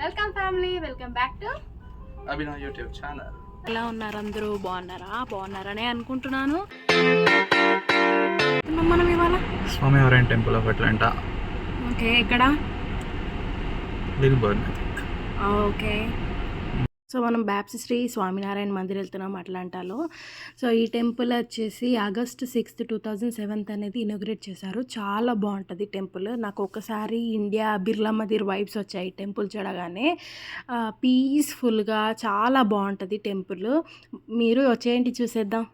Welcome family, welcome back to Abhinav YouTube channel. ఎలా ఉన్నారు అందరూ? బాగున్నారనే అనుకుంటున్నాను. మనం ఇవాళ స్వామివారిన్ టెంపుల్ ఆఫ్ అట్లాంటా. ఓకే, ఎక్కడ? లిల్బర్న్. ఓకే, సో మనం బ్యాప్స్ శ్రీ స్వామినారాయణ మందిర్ వెళ్తున్నాం అట్లాంటాలో. సో ఈ టెంపుల్ వచ్చేసి ఆగస్ట్ 6, 2007 అనేది ఇనాగ్రేట్ చేశారు. చాలా బాగుంటుంది టెంపుల్. నాకు ఒకసారి ఇండియా బిర్లా మందిర్ వైబ్స్ వచ్చాయి టెంపుల్ చూడగానే. పీస్ఫుల్గా చాలా బాగుంటుంది టెంపుల్. మీరు వచ్చేయండి, చూసేద్దాం.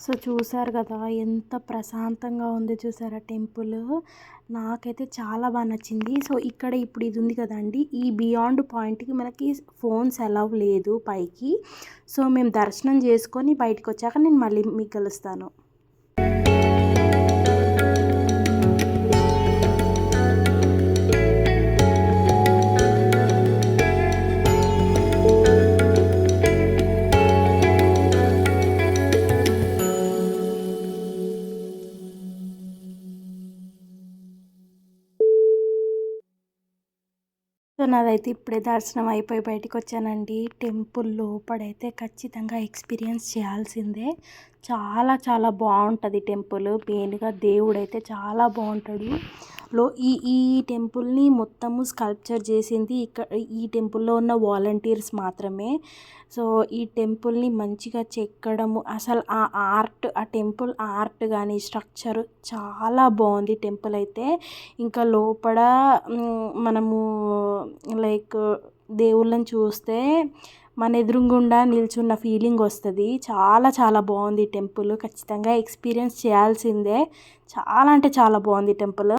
సో చూసారు కదా ఎంత ప్రశాంతంగా ఉంది, చూసారా టెంపుల్. నాకైతే చాలా బాగా నచ్చింది. సో ఇక్కడ ఇప్పుడు ఇది ఉంది కదండి, ఈ బియాండ్ పాయింట్కి మనకి ఫోన్స్ అలౌ లేదు పైకి. సో మేము దర్శనం చేసుకొని బయటకు వచ్చాక నేను మళ్ళీ మీకు కలుస్తాను. సో నాదైతే ఇప్పుడే దర్శనం అయిపోయి బయటకు వచ్చానండి. టెంపుల్ లోపడైతే ఖచ్చితంగా ఎక్స్పీరియన్స్ చేయాల్సిందే. చాలా చాలా బాగుంటుంది టెంపుల్. మెయిన్గా దేవుడైతే చాలా బాగుంటాడు. ఈ టెంపుల్ని మొత్తము స్కల్ప్చర్ చేసింది ఈ టెంపుల్లో ఉన్న వాలంటీర్స్ మాత్రమే. సో ఈ టెంపుల్ని మంచిగా చెక్కడము, అసలు ఆ టెంపుల్ ఆర్ట్ కానీ స్ట్రక్చర్ చాలా బాగుంది టెంపుల్ అయితే. ఇంకా లోపల మనము లైక్ దేవుళ్ళని చూస్తే మన ఎదురుగుండా నిల్చున్న ఫీలింగ్ వస్తుంది. చాలా చాలా బాగుంది టెంపుల్. ఖచ్చితంగా ఎక్స్పీరియన్స్ చేయాల్సిందే. చాలా అంటే చాలా బాగుంది టెంపుల్.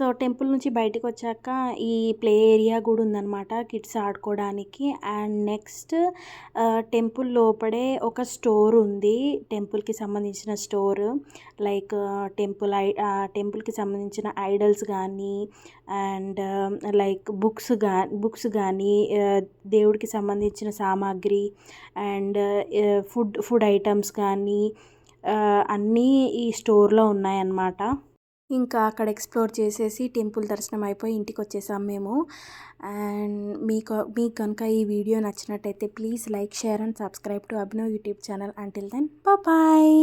సో టెంపుల్ నుంచి బయటకు వచ్చాక ఈ ప్లే ఏరియా కూడా ఉందన్నమాట కిడ్స్ ఆడుకోవడానికి. అండ్ నెక్స్ట్ టెంపుల్ లోపడే ఒక స్టోర్ ఉంది, టెంపుల్కి సంబంధించిన స్టోర్. లైక్ టెంపుల్కి సంబంధించిన ఐడల్స్ కానీ అండ్ లైక్ బుక్స్ కానీ దేవుడికి సంబంధించిన సామాగ్రి అండ్ ఫుడ్ ఐటమ్స్ కానీ అన్నీ ఈ స్టోర్లో ఉన్నాయన్నమాట. ఇంకా అక్కడ ఎక్స్ప్లోర్ చేసేసి టెంపుల్ దర్శనం అయిపోయి ఇంటికి వచ్చేసాం మేము. అండ్ మీకు కనుక ఈ వీడియో నచ్చినట్టయితే please like, share and subscribe to Abhinav YouTube channel. Until then bye.